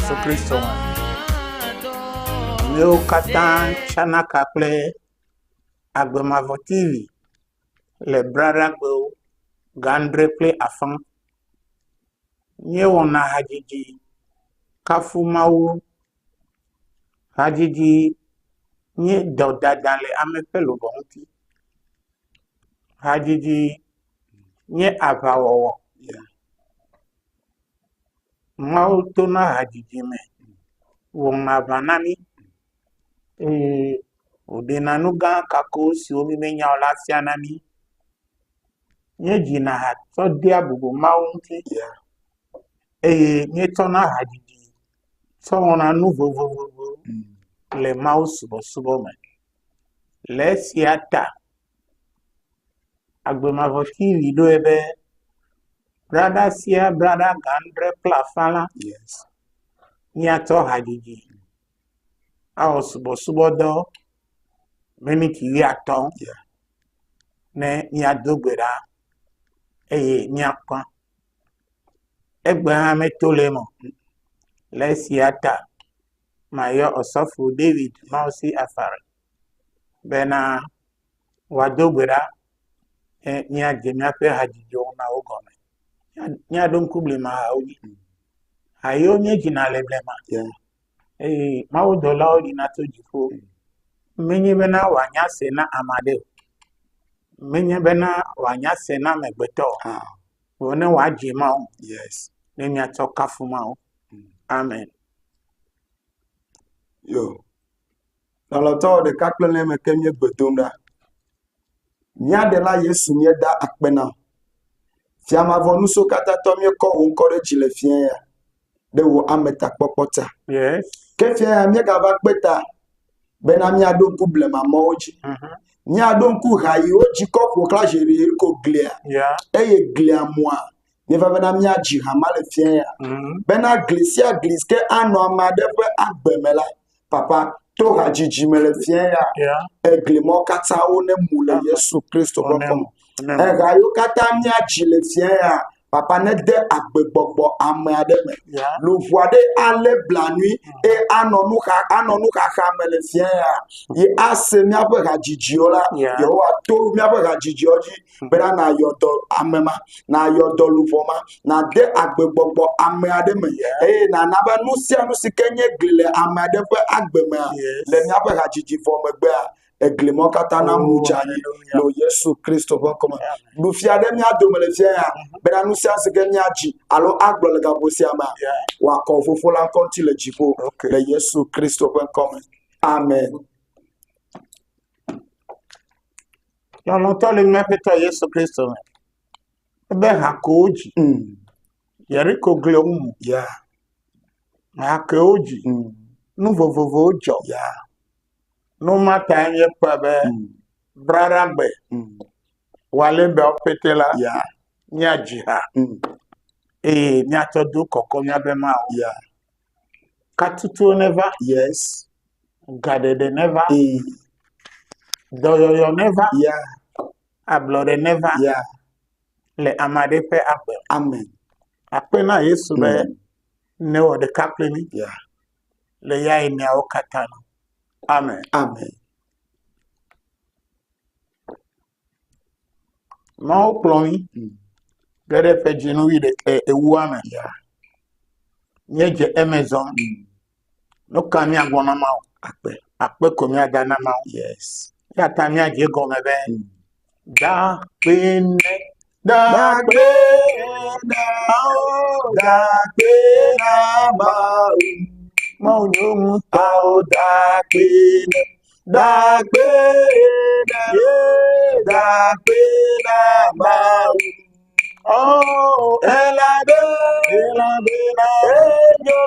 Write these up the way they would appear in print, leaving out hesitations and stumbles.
Yesu Kristo. Meu katan chana kaple agbemavo TV le brada gbe gandre ple afan nye wona hajiji kafu mawu hajiji nye dodada le amepe lobonti hajiji nye avawowo mawu tona hajiji me wona vanani odena nuga kako si omi menya ola sianani nye jina ha to dia bubu maunti nye tona hajiji so wona nu vovovo le mau subo me le siata agbemavo TV do ebe brada sia brada gandre plafala nya to hajiji awo subo do meni kiri aton ne nya dogbera nya kwa egbe ha metolemo le siata mayo osofu David mausi afare bena wadogbera nya jemia pe hajijo na ogome nya don kubli ma oji ayo nye jina leblema mawo dola odi na to jifo menye bena wanya se na amade menye bena wanya se na megbeto wone waji ma ne nya toka fuma amen yo loloto de kakle me kemye gbedomda nya de la Yesu nye da akpena fiama vonu so kata to mi ko won ko de jile fien ya de wo ameta popota ke fien ya mi ga va peta bena mi adon ku blema mo oji mi adon ku hayi oji ko ko kla jeri ko glia eye glia moi mi va bena mi aji ha male fien ya bena glisia gliske ano amade fe agbemela papa to hajiji mele fien ya eglimo kata wo ne mule Yesu Kristo bokom gayo kata mi aji le fien ya papa ne de agbegbogbo amade me lo voade ale blanui e anonu ka mele fien ya yi ase mi abe hajiji ola yo wa to mi abe hajiji oji bera na yodo amema na yodo luvoma na de agbegbogbo amade me na ba nusia nusikenye glile amade fe agbeme le mi abe hajiji fo megbe eglimo katana mujani lo Yesu Kristo bokoma du fiade mi adomele fia ya bena nu sianse ke mi aji alo agbo le gabosi ama wa ko fofo la konti le jifo le Yesu Kristo bokoma amen yo no to le mepeto Yesu Kristo ebe hakoji yeriko glom hakoji nu vovovo jo no matter nye pabe braragbe wale be opetela nya jiha nya todo koko nya be ma katutu never gadede never doyoyo never ablore never le amade pe akpe amen akpe na Yesu be ne o de kapleni le ya ni a okatano amen amen ma o ploni gere fe jinu wi de ewu amen nye je Amazon no ka mi agona ma akpe ko mi adana ma ya ta mi aje go me be da pene da pena ma o nyomu ta da pene ma oh elade enyo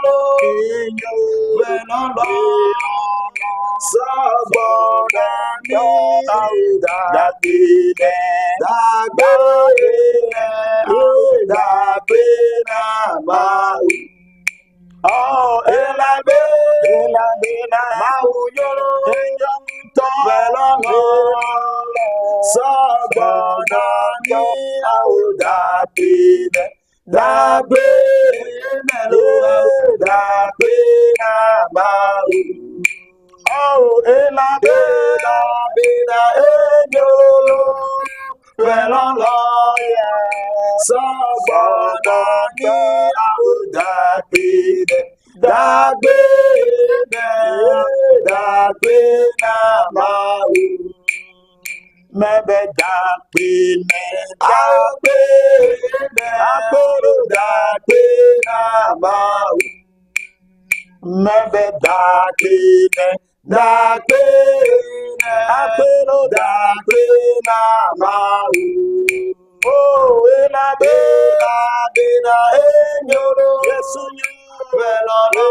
benolo sabona ni da pena ma oh elade ma uyoro enyo to benolo sabona ni da pena mau. Oh, ela Bela bela enyolo peloloya sabonani audapide dagbene dagbena mau. mebe dagbene Dagbene akoro dagbena mau. mebe dagbene Dagbene akoro dagbena mau. oh ela Bela bela enyoro Yesu pelolo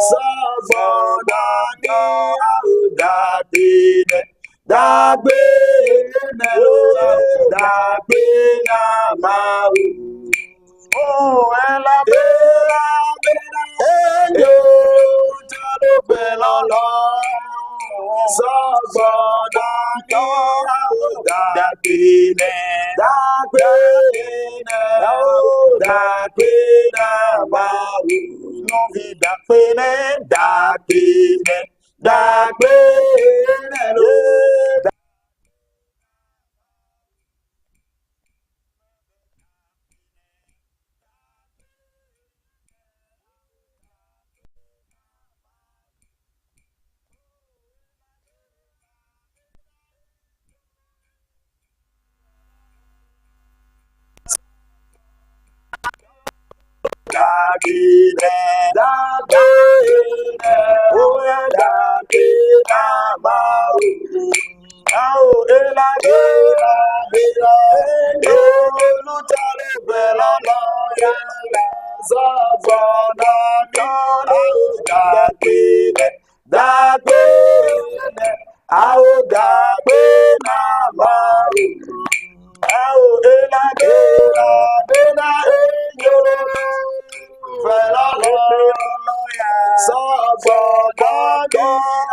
sabonani audapide dagbene dagbena mau. oh ela Bela bela enyoro pelolo sabonani audapide dagbene dagbena mau. no vi dagbene Dagbene dagbene lo dagbene dagbene oya dagbena mau. oh ela Bela bela olùtàlẹ̀ bẹ̀rẹ̀ lọ́yà zọ́zọ́nà mi àwòdàgbélẹ̀ dàgbélẹ̀ àwòdàgbélà máa. oh ela Bela bela enyoro bẹ̀rẹ̀ lọ́yà zọ́zọ́nà mi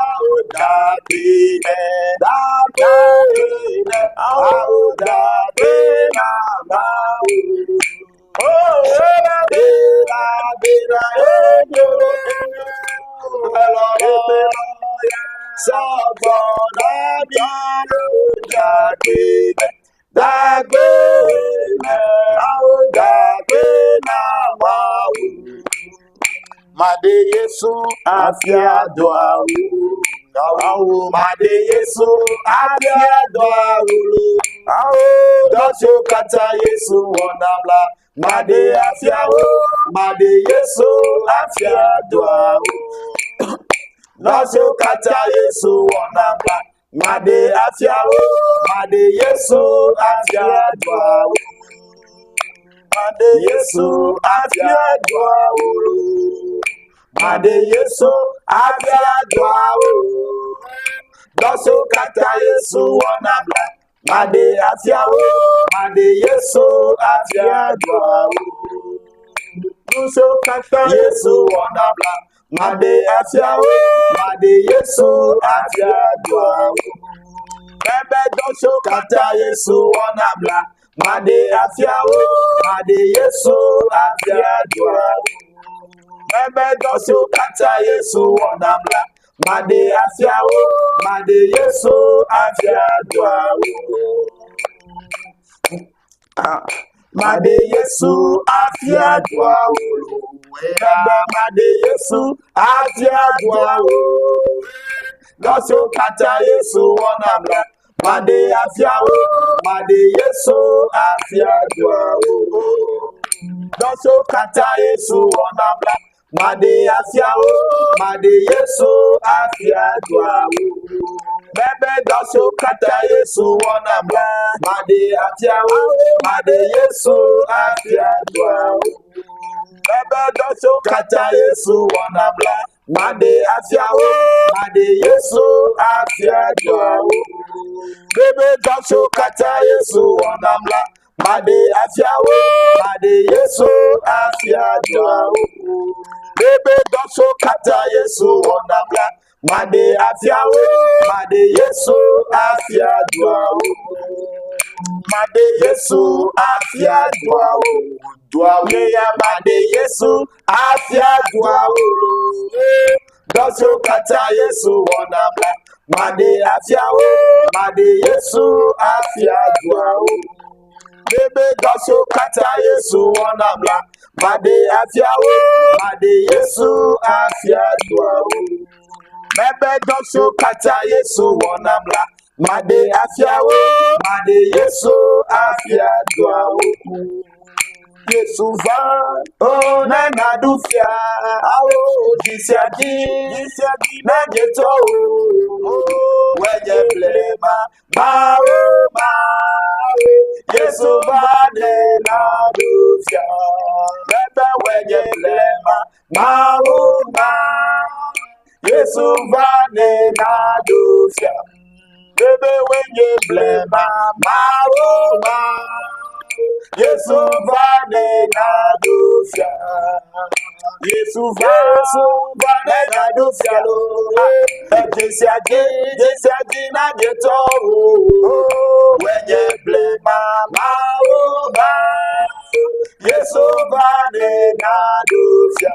àwòdàgbélẹ̀ dàgbélẹ̀ àwòdàgbélà máa. oh ela Bela bela enyoro peloloya sabona biano dagbene dagbene dagbena mawu. Made Yesu Afiado awu awo made Yesu afiado awulu. awo Dọ́tí kata Yesu wọ̀nàmla. Made afiawo, made Yesu afiado awu. Dọ́tí kata Yesu wọ̀nàmla. Made afiawo, made Yesu afiado awu. made Yesu afiado awu. Made Yesu afiado awu. Dọ́tí kata Yesu wọ̀nàmla. Made afiawo, made Yesu afiado awu. Nuso kata Yesu wọ̀nàmla. Made afiawo, made Yesu afiado awu. bebe doso Kata Yesu wọ̀nàmla. Made afiawo, made Yesu afiado awu. bebe doso Doso kata Yesu wọ̀nàmla. Made afiawo, made Yesu afiado awu. Made Yesu afiado awu. Made Yesu afiado awu. Doso kata Yesu wọ̀nàmla. Made afiawo, made Yesu afiado awu. Doso kata Yesu wọ̀nàmla. Made afiawo, made Yesu afiado awu. Bebe doso kata Yesu wọ̀nàmla. Made afiawo, made Yesu afiado awu. Bebe doso kata Yesu wọ̀nàmla. Made afiawo, made Yesu afiado awu. Bebe doso kata Yesu wọ̀nàmla. Made afiawo, made Yesu afiado awu. Bebe doso kata Yesu wọ̀nàmla. Made afiawo, made Yesu afiado awu. Made Yesu afiado awu. Duawe made Yesu afia duawo. Doso kata Yesu wonabla. Made afia o. Made Yesu afia duawo. Bebe doso kata Yesu wonabla. Made afia o. Made Yesu afia duawo. Bebe doso kata Yesu wonabla. Made afia o. Made Yesu afia duawo. Yesu va, oh na dufia, awo jisiaji na jeto, wenye plema, ma, Yesu va na dufia, bebe wenye plema, ma, Yesu va na dufia, bebe wenye plema, ma. Yesu vane na dufia. Yesu vane na dufia lo. Jesiaji na geto. Wenye blema maoba. Yesu vane na dufia.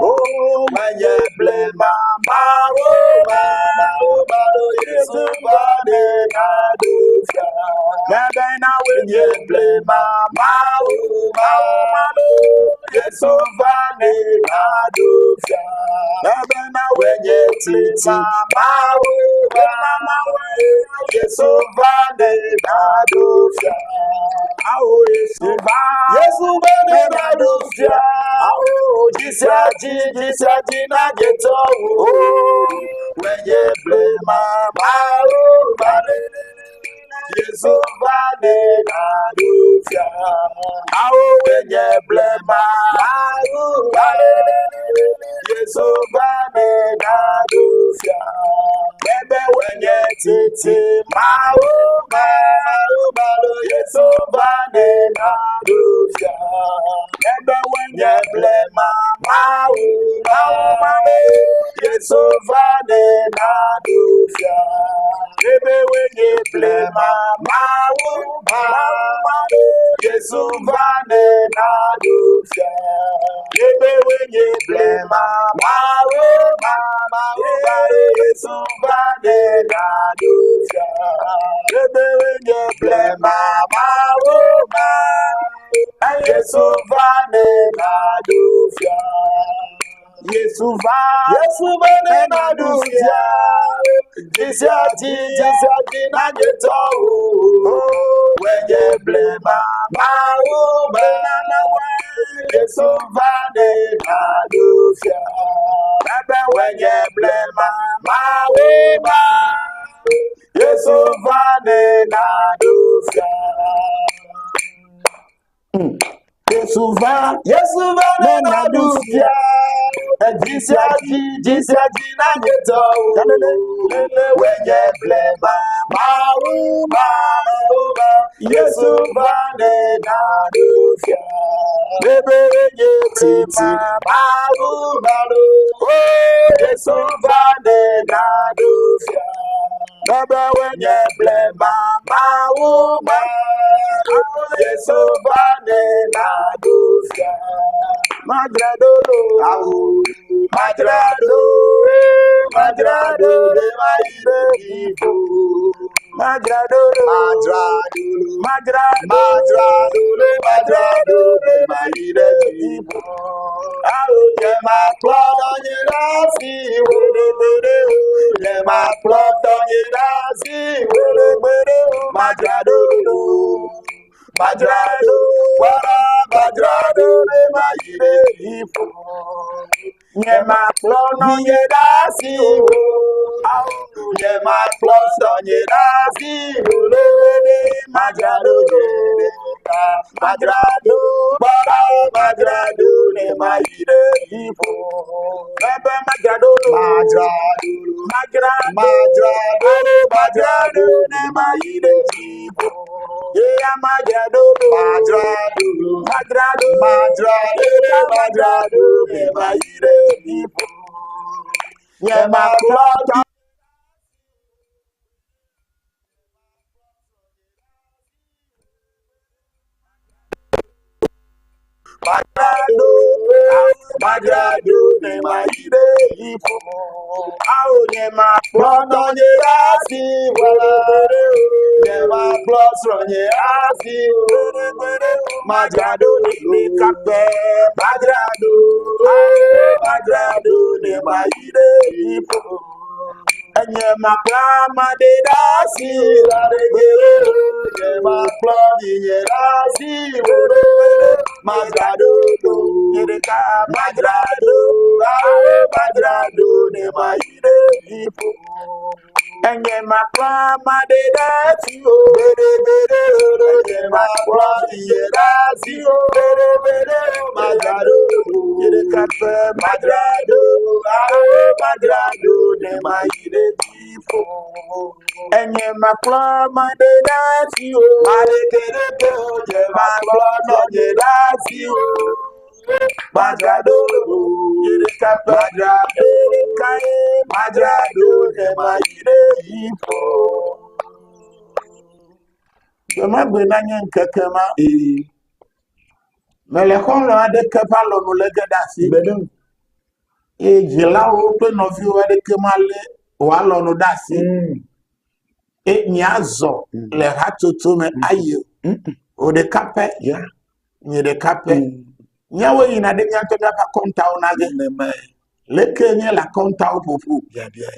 Wenye blema maoba. Yesu vane na dufia. Nebena wenye blema maoba. Yesu vane na dufia. Nebena wenye blema maoba. Yesu vane na dufia. Yesu vane na dufia. Jisiaji na geto. Wenye blema maoba. Yesu vane na dufia. Wenye blema maoba. Yesu vane na dufia. Bebe wenye titi maoba. Yesu vane na dufia. Bebe wenye blema maoba. Yesu vane na dufia. Bebe wenye blema maoba. Yesu vane na dufia. Bebe wenye blema maoba. Yesu vane na dufia. Bebe wenye blema maoba. Yesu vane na dufia. Yesu vane na dufia. Jisiaji na geto. Wenye blema maoba. Yesu vane na dufia. Bebe wenye blema maoba. Yesu vane na dufia. Yesu vane na dufia. Jisiaji na geto. Wenye blema maoba. Yesu vane na dufia. Bebe wenye blema maoba. Yesu vane na dufia. Bebe wenye blema maoba. Yesu vane na dufia. Madrado de maire ipo. Madrado de maire ipo. Ye ma klodo ye rasi wele. Ye ma klodo ye rasi wele. Madrado de maire ipo. Ye ma klodo ye rasi wo. Ye ma klodo ye rasi wele. Madrado de maire ipo. Bebe madrado de maire ipo. Yeah, madrado de maire ipo. Yeah, ma klodo. madrado ne maide ifo Aonye ma bono nye asi wala ne ma plus nye asi madrado ni kape madrado madrado ne maide ifo enye ma klama de asi radegere ne ma plus nye asi madrado Yirika madrado madrado ne maide ifo enye ma klama de dati o bere bere ne ma plus nye asi bere bere madrado Yirika pe madrado madrado ne maide ifo enye ma klama de dati o marekere pe ne ma plus nye asi madrado Yirika pe madrado kae madrado ne maide ifo Joma gbe na nye nkeke ma mele kon lo ade ke pa lo no lege dasi bedon e jila o pe no fi wa de ke ma le wa lo no dasi e nyazo le hatoto me ayo o de kape yeah ni de kape nyawo yi na de nyanto da pa konta o na ge ne me le ke ni la konta o pofu ya bia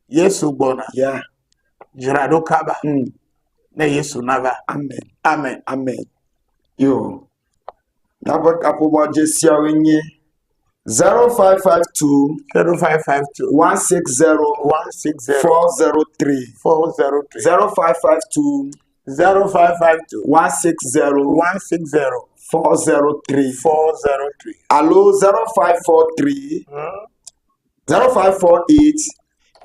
Yesu bona ya jira do kaba na Yesu nava amen amen amen yo na ba kapo mo jesia wenye 0552 0552 160 160 403 403 0552 0552 160 160 403 403 allo 0543 0548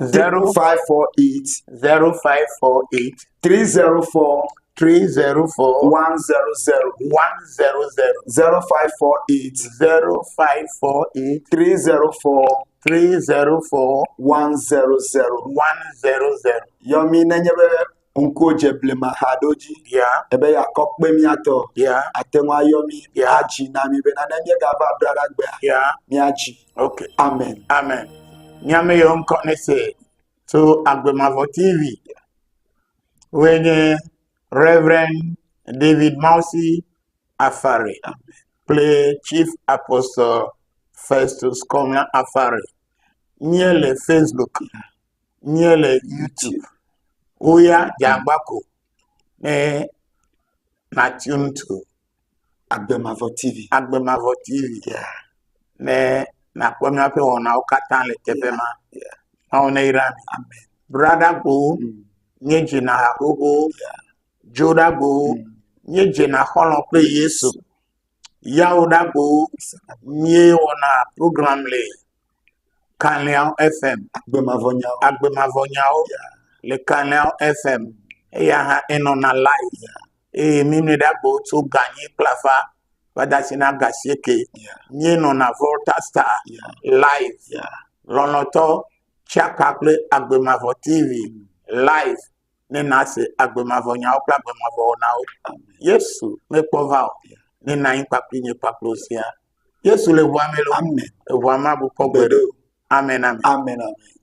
0548 0548 304 304 100 100 0548 0548 304 304 100 100 yomi nenyebe unko jeblema hadoji yeah ebe ya kokpe mi ato yeah atenwa yomi Yeah. aji na mi be na nenye gava brada gbe yeah mi aji okay amen amen nyame yon konese to Agbemavo TV when Reverend David Mausi Afare play Chief Apostle Festus Komla Afare near le Facebook near le YouTube Oya Jambako na tune to Agbemavo TV Agbemavo TV yeah na kwamna pe ona okatan le tepema yeah na ona irami amen brother go nyeje na agogo joda go nyeje na holon pe Yesu yaoda go nye ona program le Kanleon FM Agbemavo nyao Agbemavo nyao le Kanleon FM ya ha enona live mimi da go to gagner plafa badasina gasieke nye nona Volta Star live lonoto chakakle Agbemavo TV live nina se Agbemavo nyao kla Agbemavo nao Yesu me povao nina impapi nye paplosia Yesu le voamelo amen voama bu pogbedo amen amen amen amen